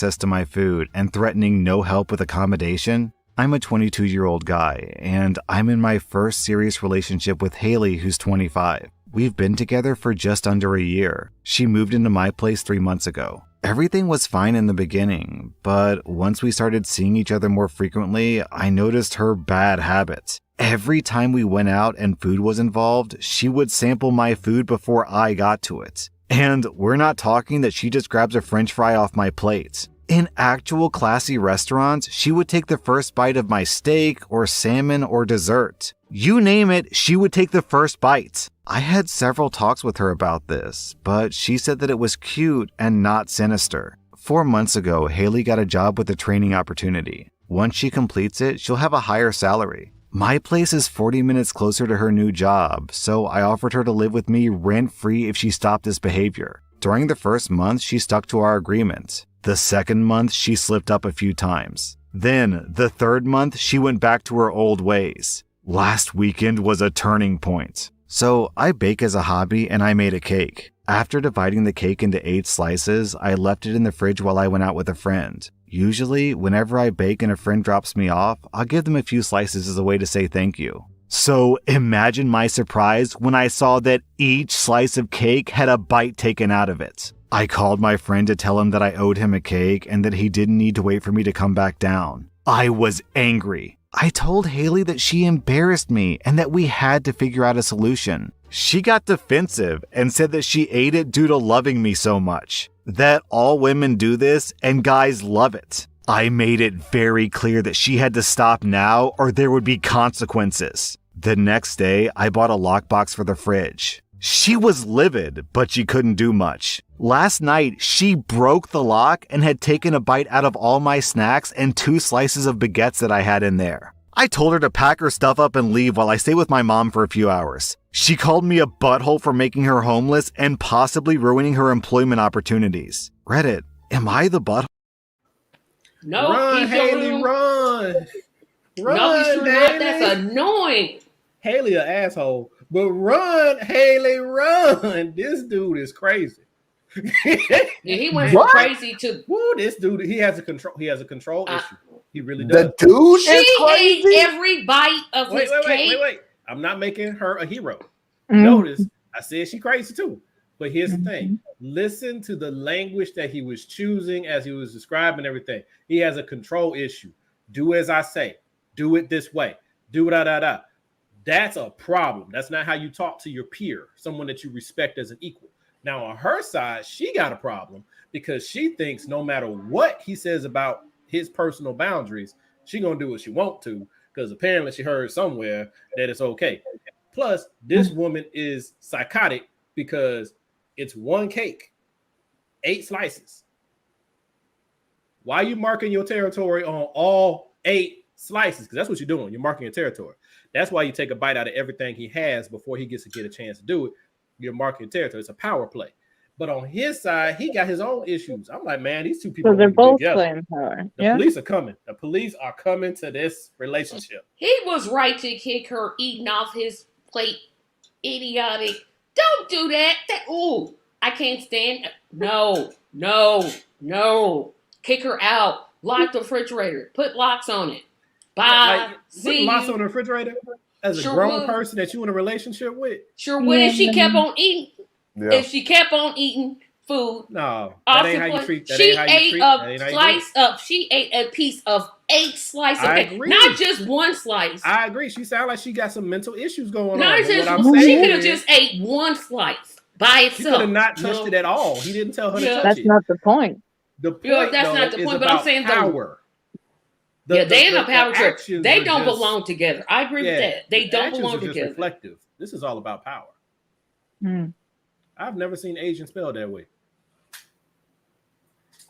access to my food and threatening no help with accommodation. I'm a 22-year-old guy, and I'm in my first serious relationship with Haley, who's 25. We've been together for just under a year. She moved into my place 3 months ago. Everything was fine in the beginning, but once we started seeing each other more frequently, I noticed her bad habits. Every time we went out and food was involved, she would sample my food before I got to it. And we're not talking that she just grabs a french fry off my plate. In actual classy restaurants, she would take the first bite of my steak or salmon or dessert. You name it, she would take the first bite. I had several talks with her about this, but she said that it was cute and not sinister. 4 months ago, Haley got a job with a training opportunity. Once she completes it, she'll have a higher salary. My place is 40 minutes closer to her new job, so I offered her to live with me rent-free if she stopped this behavior. During the first month, she stuck to our agreement. The second month, she slipped up a few times. Then, the third month, she went back to her old ways. Last weekend was a turning point. So, I bake as a hobby and I made a cake. After dividing the cake into 8 slices, I left it in the fridge while I went out with a friend. Usually, whenever I bake and a friend drops me off, I'll give them a few slices as a way to say thank you. So, imagine my surprise when I saw that each slice of cake had a bite taken out of it. I called my friend to tell him that I owed him a cake and that he didn't need to wait for me to come back down. I was angry. I told Haley that she embarrassed me and that we had to figure out a solution. She got defensive and said that she ate it due to loving me so much. That all women do this and guys love it. I made it very clear that she had to stop now or there would be consequences. The next day, I bought a lockbox for the fridge. She was livid, but she couldn't do much. Last night, she broke the lock and had taken a bite out of all my snacks and 2 slices of baguettes that I had in there. I told her to pack her stuff up and leave while I stay with my mom for a few hours. She called me a butthole for making her homeless and possibly ruining her employment opportunities. Reddit, am I the butthole? No, run, Haley, run. Run, no, he's sure Haley. not. That's annoying. Haley an asshole. But run, Haley, run. This dude is crazy. Yeah, he went from crazy to woo, this dude, he has a control issue. He really does. The dude she is crazy. ate every bite of his cake. Wait. I'm not making her a hero. Mm-hmm. Notice, I said she crazy too. But here's the thing. Listen to the language that he was choosing as he was describing everything. He has a control issue. Do as I say. Do it this way. Do da. That's a problem. That's not how you talk to your peer, someone that you respect as an equal. Now, on her side, she got a problem because she thinks no matter what he says about his personal boundaries, she's going to do what she wants to because apparently she heard somewhere that it's okay. Plus, this woman is psychotic because it's one cake, 8 slices. Why are you marking your territory on all 8 slices? Because that's what you're doing. You're marking your territory. That's why you take a bite out of everything he has before he gets to get a chance to do it. You're marking your territory. It's a power play. But on his side, he got his own issues. I'm like, man, these 2 people. So they're both playing power. The police are coming. The police are coming to this relationship. He was right to kick her eating off his plate. Idiotic. Don't do that. Ooh, I can't stand it. No. Kick her out. Lock the refrigerator. Put locks on it. Bye. Put locks on the refrigerator as a grown person that you in a relationship with. Sure would if she kept on eating. Yeah. If she kept on eating food. No, that ain't how you treat. She ate a piece of 8 slices. I agree. Not just 1 slice. I agree. She sounds like she got some mental issues going Not on. just, she could have just ate 1 slice by itself. She could have not touched it at all. He didn't tell her to touch it. That's not the point. The point, that's not the point. But I'm saying power. They in a power trip. They don't belong together. I agree with that. They don't belong together. Reflective. This is all about power. I've never seen Asian spelled that way.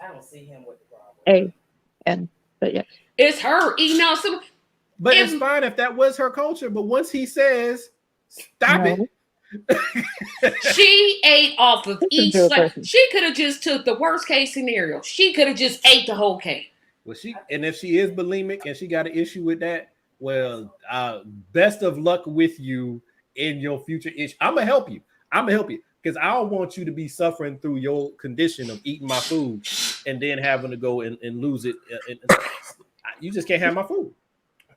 I don't see him with the problem. But yeah, it's her eating out some. But it's fine if that was her culture. But once he says, "Stop it," she ate off of each slice. She could have just took the worst case scenario. She could have just ate the whole cake. Well, if she is bulimic and she got an issue with that, well, best of luck with you in your future issue. I'm gonna help you because I don't want you to be suffering through your condition of eating my food and then having to go and lose it. You just can't have my food.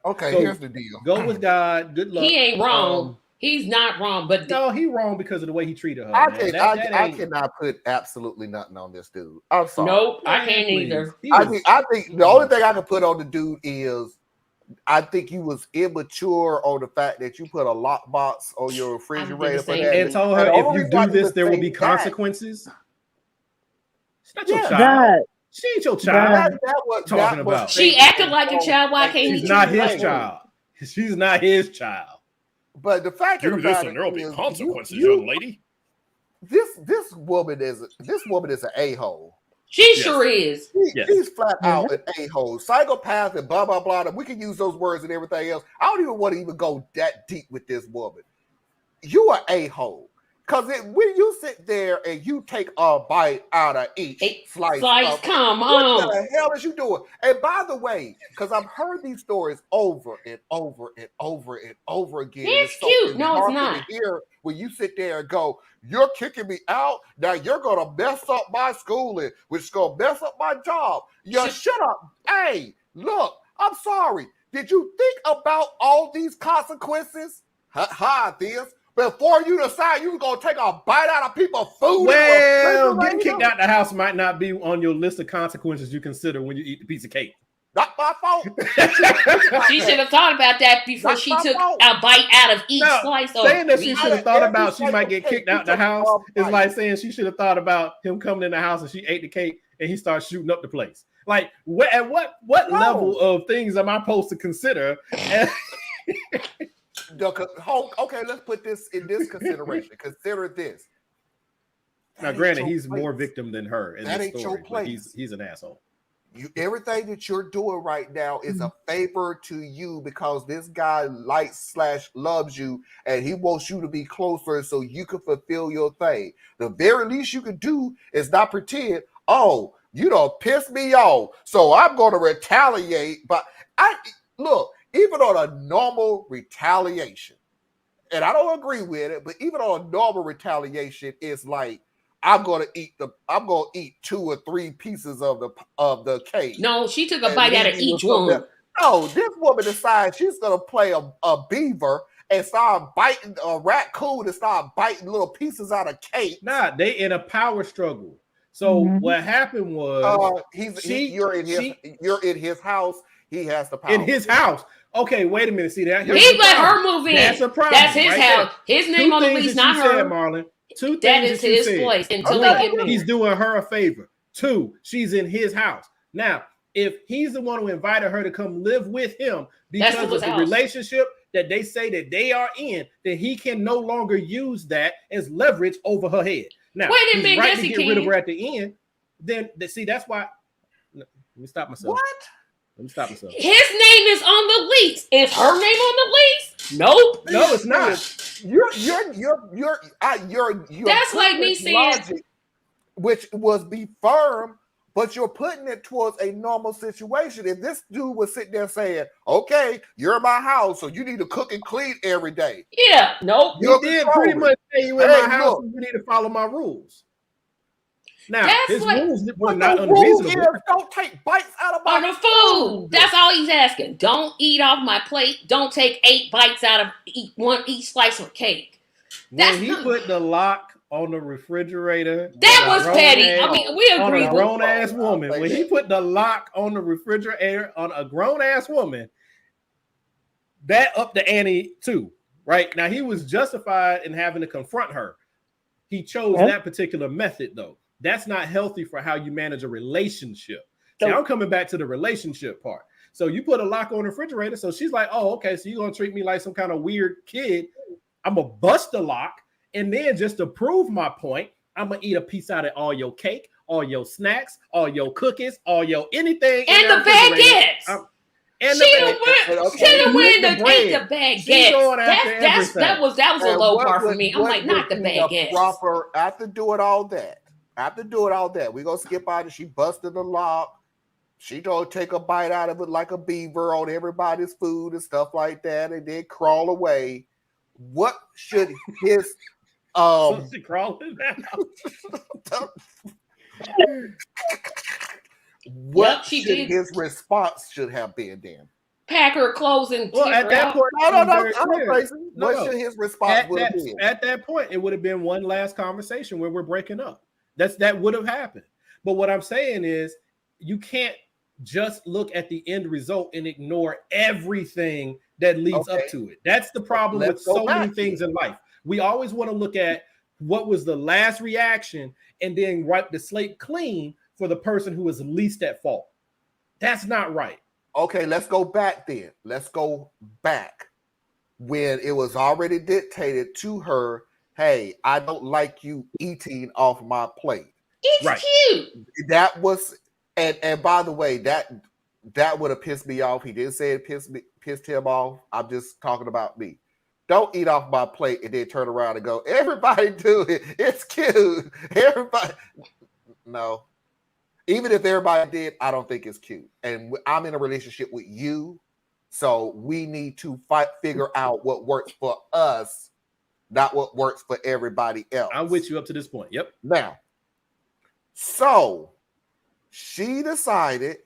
Okay, So, here's the deal. Go with God. Good luck. He ain't wrong. He's not wrong, but no, he wrong because of the way he treated her. I cannot put absolutely nothing on this dude. I'm sorry. Nope, I can't either. I think the only thing I can put on the dude is I think you was immature on the fact that you put a lockbox on your refrigerator for that. And told her if you do this, there will be consequences. It's not your child. She ain't your child. Talking about. She acted like a child. Why can't she's not his child? She's not his child. But the fact of the matter there will be consequences, young lady. This woman is an a-hole. She sure is. She's flat out an a-hole, psychopath, and blah blah blah. We can use those words and everything else. I don't even want to even go that deep with this woman. You are a-hole. Because when you sit there and you take a bite out of each slice, come on. What the hell is you doing? And by the way, because I've heard these stories over and over and over and over again. It's cute. No, it's not. Here, when you sit there and go, you're kicking me out. Now you're going to mess up my schooling, which is going to mess up my job. Shut up. Hey, look, I'm sorry. Did you think about all these consequences? This. Before you decide you're going to take a bite out of people's food. Well, getting kicked out the house might not be on your list of consequences you consider when you eat the piece of cake. Not my fault. She should have thought about that before she took a bite out of each slice. Saying that she should have thought about she might get kicked out the house is like saying she should have thought about him coming in the house and she ate the cake and he starts shooting up the place. Like, at what level of things am I supposed to consider? Okay, let's put this in this consideration. Consider this. Now, granted, he's more victim than her in that this ain't story, your place. He's an asshole. Everything that you're doing right now is a favor to you because this guy likes/loves you and he wants you to be closer so you can fulfill your thing. The very least you can do is not pretend, oh, you don't piss me off, so I'm going to retaliate. But look, even on a normal retaliation, and I don't agree with it, but even on a normal retaliation, it's like I'm gonna eat 2 or 3 pieces of the cake. No, she took a bite out of each one. No, this woman decides she's gonna play a beaver and start biting a raccoon and start biting little pieces out of cake. Nah, they in a power struggle. So what happened was you're in his house. He has the power. In his house. Okay, wait a minute. See that? He let her move in. That's a problem. That's his house. His name on the lease, not her. Said, Marlon. 2 things that is his place until he get married. He's doing her a favor. 2, she's in his house. Now, if he's the one who invited her to come live with him because of the relationship that they say that they are in, then he can no longer use that as leverage over her head. Now, he's right to get rid of her at the end. Then, see, that's why. Let me stop myself. What? Let me stop myself. His name is on the lease. Is her name on the lease? Nope. No, it's not. You're that's like me saying logic, which was be firm, but you're putting it towards a normal situation. If this dude was sitting there saying, okay, you're in my house, so you need to cook and clean every day. Yeah, nope. You did pretty much say you in my house and you need to follow my rules. Now, his rules were not unreasonable. Don't take bites out of my food. That's all he's asking. Don't eat off my plate. Don't take 8 bites out of each slice of cake. When he put the lock on the refrigerator, that was petty. I mean, we agree. On a grown ass woman. When he put the lock on the refrigerator on a grown ass woman, that upped the ante too. Right now, he was justified in having to confront her. He chose that particular method, though. That's not healthy for how you manage a relationship. So I'm coming back to the relationship part. So you put a lock on the refrigerator. So she's like, oh, okay. So you're going to treat me like some kind of weird kid. I'm going to bust the lock. And then just to prove my point, I'm going to eat a piece out of all your cake, all your snacks, all your cookies, all your anything. And the baguettes. She done went and ate the baguettes. That was a low bar for me. I'm like, not the baguettes. After doing all that, we're going to skip out and she busted the lock. She don't take a bite out of it like a beaver on everybody's food and stuff like that and then crawl away. What should his... she crawling now. What should his response should have been then? Pack her clothes and at that point, what should his response would have been? At that point, it would have been one last conversation where we're breaking up. That would have happened. But what I'm saying is, you can't just look at the end result and ignore everything that leads up to it. That's the problem with so many things in life. We always want to look at what was the last reaction and then wipe the slate clean for the person who was least at fault. That's not right. Okay, let's go back then. Let's go back when it was already dictated to her, hey, I don't like you eating off my plate. It's cute. That was, and by the way, that would have pissed me off. He didn't say it pissed him off. I'm just talking about me. Don't eat off my plate and then turn around and go, everybody do it. It's cute. Everybody. No. Even if everybody did, I don't think it's cute. And I'm in a relationship with you, so we need to figure out what works for us, not what works for everybody else. I'm with you up to this point. Yep. Now, so she decided,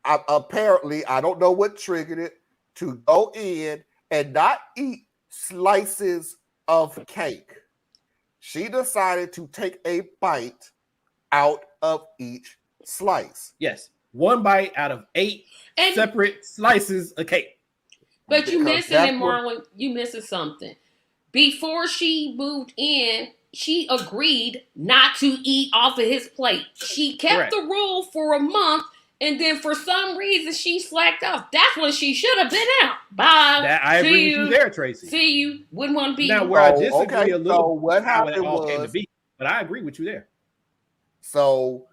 apparently, I don't know what triggered it, to go in and not eat slices of cake. She decided to take a bite out of each slice. Yes. One bite out of 8 separate slices of cake. But you missing it, Marlon. You missing something. Before she moved in, she agreed not to eat off of his plate. She kept the rule for a month, and then for some reason she slacked off. That's when she should have been out. Bye. I agree with you there, Tracy. See you. Wouldn't want to be. Now, where I disagree a little, so what happened it all was, came to be, but I agree with you there. So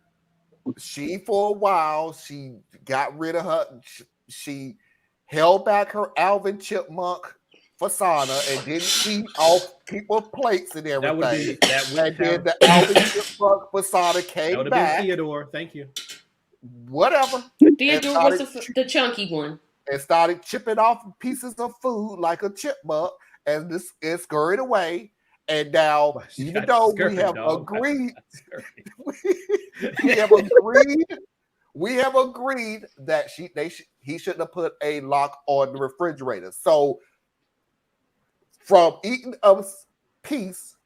she, for a while, she got rid of her. She held back her Alvin Chipmunk persona and didn't eat off people's plates and everything. And then the Alvin Chipmunk persona came back. That would have been Theodore. Thank you. Whatever. Theodore was the chunky one. And started chipping off pieces of food like a chipmunk and scurried away. And now, even though we have agreed, we have agreed that he shouldn't have put a lock on the refrigerator. So, from eating a piece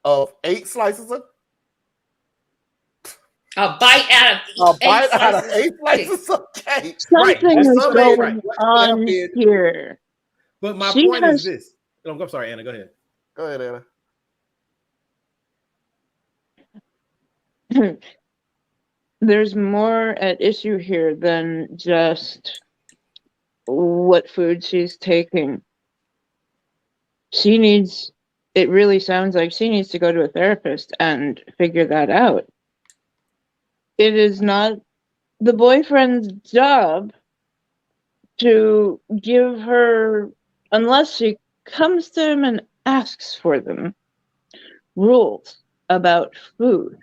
of 8 slices of a bite out of 8 slices of cake. Something is going on here. But my point is this. Oh, I'm sorry, Anna. Go ahead. Go ahead, Anna. There's more at issue here than just what food she's taking. It really sounds like she needs to go to a therapist and figure that out. It is not the boyfriend's job to give her, unless she comes to him and asks for them, rules about food.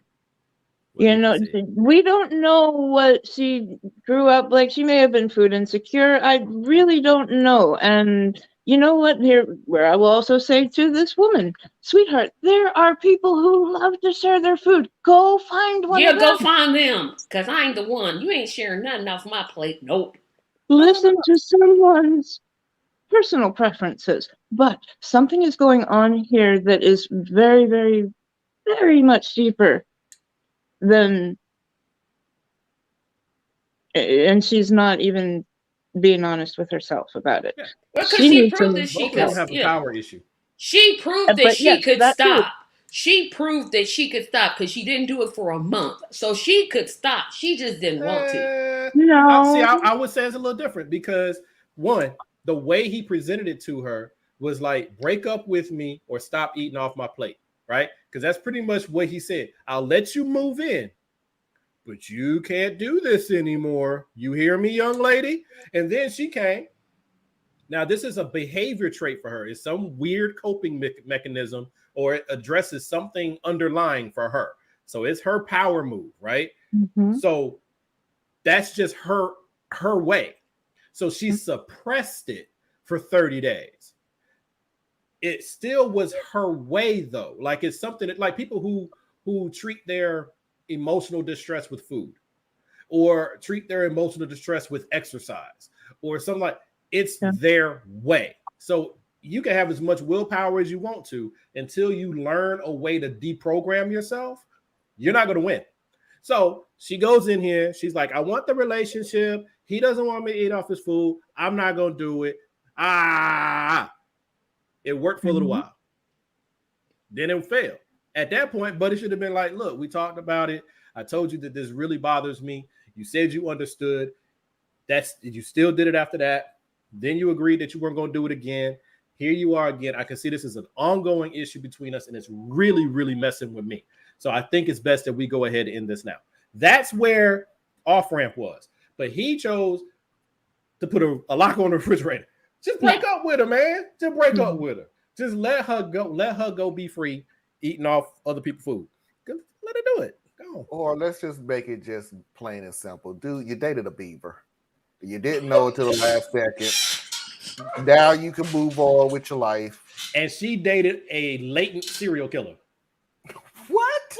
You know, we don't know what she grew up like. She may have been food insecure. I really don't know. And you know what? Here, where I will also say to this woman, sweetheart, there are people who love to share their food. Go find one. Yeah, go find them. Because I ain't the one. You ain't sharing nothing off my plate. Nope. Listen to someone's personal preferences. But something is going on here that is very, very, very much deeper than, and she's not even being honest with herself about it. Yeah. Well, because she proved that she could have a power issue. She proved that she could stop. She proved that she could stop because she didn't do it for a month. So she could stop. She just didn't want to. No. See, I would say it's a little different because, one, the way he presented it to her was like, break up with me or stop eating off my plate, right? Because that's pretty much what he said. I'll let you move in, but you can't do this anymore. You hear me, young lady? And then she came. Now, this is a behavior trait for her. It's some weird coping mechanism, or it addresses something underlying for her. So it's her power move, right? Mm-hmm. So that's just her way. So she suppressed it for 30 days. It still was her way, though. Like, it's something that, like, people who treat their emotional distress with food. or treat their emotional distress with exercise or something like it's their way. So you can have as much willpower as you want to until you learn a way to deprogram yourself. You're not going to win. So she goes in here. She's like, I want the relationship. He doesn't want me to eat off his food. I'm not going to do it. It worked for a little while. Then it failed. At that point, Buddy should have been like, look, we talked about it. I told you that this really bothers me. You said you understood. You still did it after that. Then you agreed that you weren't going to do it again. Here you are again. I can see this is an ongoing issue between us, and it's really, really messing with me. So I think it's best that we go ahead and end this now. That's where off-ramp was. But he chose to put a lock on the refrigerator. Just break up with her, man. Just break up with her. Just let her go. Let her go be free eating off other people's food. Let her do it. Go. Or let's just make it just plain and simple. Dude, you dated a beaver. You didn't know it till the last second. Now you can move on with your life. And she dated a latent serial killer. What?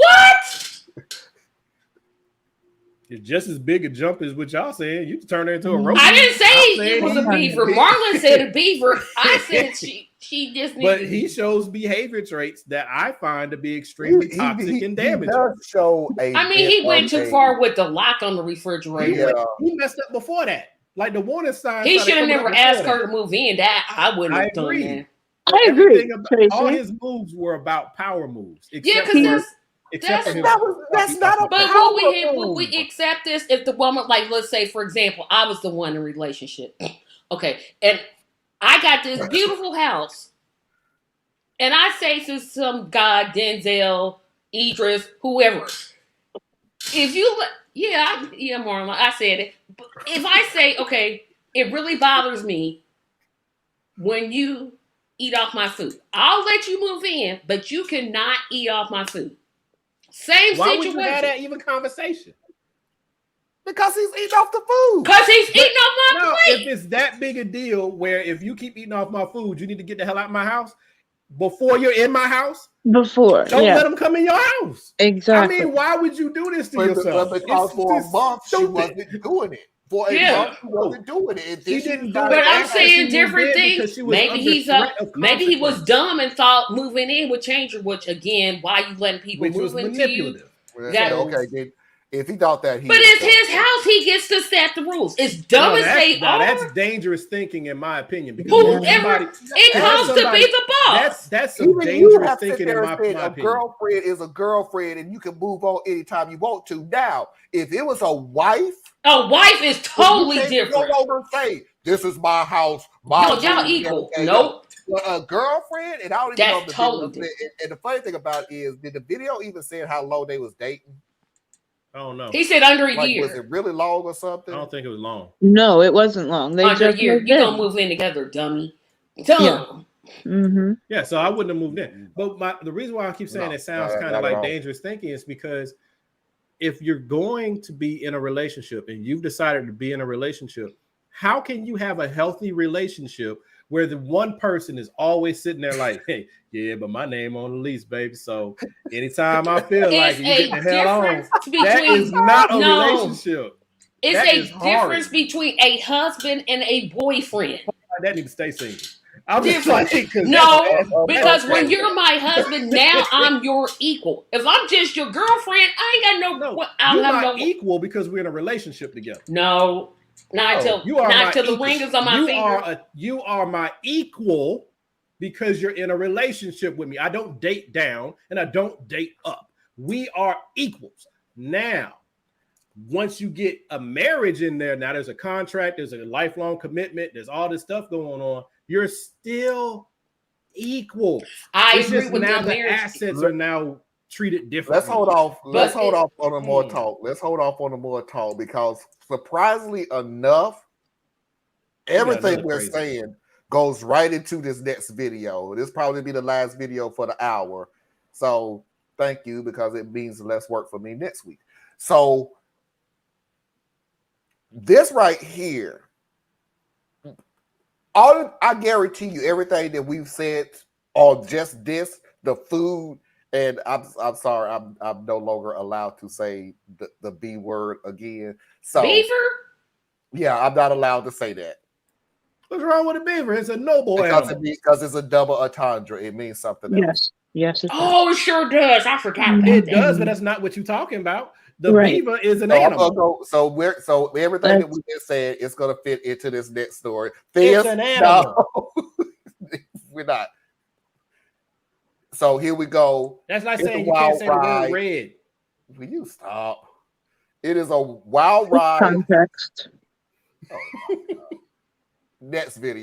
It's just as big a jump as what y'all saying. You turn her into a robot. I didn't say it was a beaver. Marlon said a beaver. I said she just needed. But he shows behavior traits that I find to be extremely toxic and damaging. He does show he went too far with the lock on the refrigerator. Yeah. He messed up before that. Like the warning sign. He should have never asked her to move in. That I wouldn't have done that. I agree. All his moves were about power moves. Yeah, because that's not a but power would we accept this if the woman, like, let's say, for example, I was the one in a relationship. Okay. And I got this beautiful house. And I say to some guy, Denzel, Idris, whoever, if you, Marlon, I said it. But if I say, okay, it really bothers me when you eat off my food, I'll let you move in, but you cannot eat off my food. Same Why situation. Would you have that even conversation? Because he's eating off the food. Because he's eating off my plate. If it's that big a deal where if you keep eating off my food, you need to get the hell out of my house before you're in my house. Don't let them come in your house. Exactly. I mean, why would you do this to yourself? Because for a month she wasn't doing it. For a month she wasn't doing it. She didn't but I'm saying different things. Maybe maybe he was dumb and thought moving in would change her. Which again, why you letting people move into you? Okay, if he thought that, but it's his house. He gets to set the rules. It's dumb as they are. That's dangerous thinking, in my opinion. Because it comes to be the boss. That's some dangerous thinking, in my opinion. A girlfriend is a girlfriend, and you can move on anytime you want to. Now, if it was a wife is totally different. No longer say, "This is my house." Y'all equal. Nope. A girlfriend, and I don't even know the totally video. And the funny thing about it is, did the video even say how long they was dating? I don't know. He said under a year. Was it really long or something? I don't think it was long. No, it wasn't long. They under just a year. You gonna move in together, dummy. Dumb. Yeah. Mm-hmm. Yeah, so I wouldn't have moved in. But the reason why I keep saying it sounds kind of like dangerous thinking is because if you're going to be in a relationship and you've decided to be in a relationship, how can you have a healthy relationship where the one person is always sitting there like, hey, yeah, but my name on the lease, baby. So anytime I feel like you get the hell on, that is not a relationship. It's a difference between a husband and a boyfriend. That needs to stay single. I'm just like, because when you're my husband, now I'm your equal. If I'm just your girlfriend, I ain't got no. You're not equal because we're in a relationship together. No, not till the ring is on my finger. You are my equal because you're in a relationship with me. I don't date down and I don't date up. We are equals. Now, once you get a marriage in there, now there's a contract, there's a lifelong commitment, there's all this stuff going on. You're still equal. I agree with now the marriage. Assets are now treated differently. Let's hold off. Let's hold off on a more talk. Let's hold off on a more talk because surprisingly enough, everything we're saying goes right into this next video. This probably be the last video for the hour. So thank you because it means less work for me next week. So this right here, I guarantee you everything that we've said on just this, the food And I'm sorry, I'm no longer allowed to say the B word again. So Beaver? Yeah, I'm not allowed to say that. What's wrong with a beaver? It's a noble animal. Because it's a double entendre. It means something else. Yes. Oh, it sure does. I forgot about It that. does, but that's not what you're talking about. The Right. beaver is an So animal. so everything that we just said is going to fit into this next story. It's an animal. No, we're not. So here we go. That's like It's saying a you can't wild say the word ride. red. Will you stop? It is a wild ride. Context. Oh, my God. Next video.